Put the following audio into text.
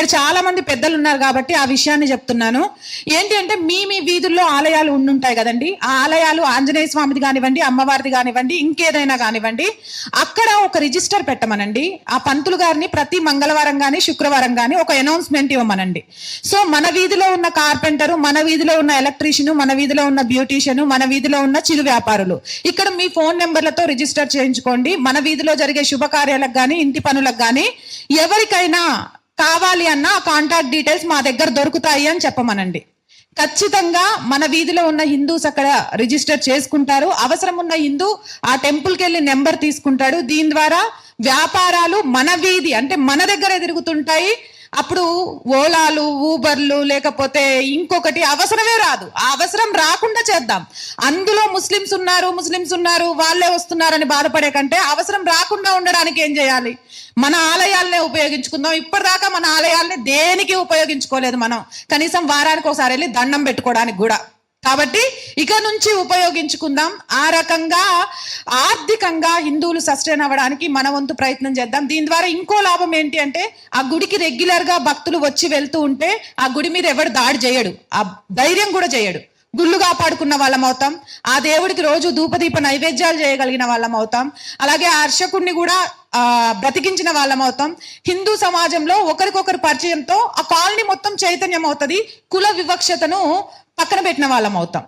ఇక్కడ చాలా మంది పెద్దలు ఉన్నారు కాబట్టి ఆ విషయాన్ని చెప్తున్నాను. ఏంటి అంటే మీ వీధుల్లో ఆలయాలు ఉండుంటాయి కదండి. ఆ ఆలయాలు ఆంజనేయ స్వామిది కానివ్వండి, అమ్మవారిది కానివ్వండి, ఇంకేదైనా కానివ్వండి, అక్కడ ఒక రిజిస్టర్ పెట్టమనండి. ఆ పంతులు గారిని ప్రతి మంగళవారం కానీ శుక్రవారం కానీ ఒక అనౌన్స్మెంట్ ఇవ్వమనండి. సో మన వీధిలో ఉన్న కార్పెంటరు, మన వీధిలో ఉన్న ఎలక్ట్రీషియన్, మన వీధిలో ఉన్న బ్యూటీషియన్, మన వీధిలో ఉన్న చిరు వ్యాపారులు ఇక్కడ మీ ఫోన్ నెంబర్లతో రిజిస్టర్ చేయించుకోండి. మన వీధిలో జరిగే శుభకార్యాలకు కానీ ఇంటి పనులకు కానీ ఎవరికైనా కావాలి అన్న ఆ కాంటాక్ట్ డీటెయిల్స్ మా దగ్గర దొరుకుతాయి అని చెప్పమనండి. ఖచ్చితంగా మన వీధిలో ఉన్న హిందూస్ అక్కడ రిజిస్టర్ చేసుకుంటారు. అవసరం ఉన్న హిందూ ఆ టెంపుల్కి వెళ్ళి నెంబర్ తీసుకుంటాడు. దీని ద్వారా వ్యాపారాలు మన వీధి అంటే మన దగ్గర తిరుగుతుంటాయి. అప్పుడు ఓలాలు, ఊబర్లు, లేకపోతే ఇంకొకటి అవసరమే రాదు. ఆ అవసరం రాకుండా చేద్దాం. అందులో ముస్లిమ్స్ ఉన్నారు వాళ్ళే వస్తున్నారని బాధపడే కంటే అవసరం రాకుండా ఉండడానికి ఏం చేయాలి? మన ఆలయాలనే ఉపయోగించుకుందాం. ఇప్పటిదాకా మన ఆలయాల్ని దేనికి ఉపయోగించుకోలేదు మనం. కనీసం వారానికి ఒకసారి వెళ్ళి దండం పెట్టుకోవడానికి కూడా. కాబట్టి ఇక నుంచి ఉపయోగించుకుందాం. ఆ రకంగా ఆర్థికంగా హిందువులు సస్టైన్ అవ్వడానికి మన వంతు ప్రయత్నం చేద్దాం. దీని ద్వారా ఇంకో లాభం ఏంటి అంటే ఆ గుడికి రెగ్యులర్ గా భక్తులు వచ్చి వెళ్తూ ఉంటే ఆ గుడి మీద ఎవడు దాడి చేయడు, ఆ ధైర్యం కూడా చేయడు. గుళ్ళు కాపాడుకున్న వాళ్ళం అవుతాం. ఆ దేవుడికి రోజు ధూపదీప నైవేద్యాలు చేయగలిగిన వాళ్ళం అవుతాం. అలాగే ఆ అర్చకుడిని కూడా బ్రతికించిన వాళ్ళం అవుతాం. హిందూ సమాజంలో ఒకరికొకరు పరిచయంతో ఆ కాలనీ మొత్తం చైతన్యం అవుతుంది. కుల వివక్షతను పక్కన పెట్టిన వాళ్ళం అవుతాం.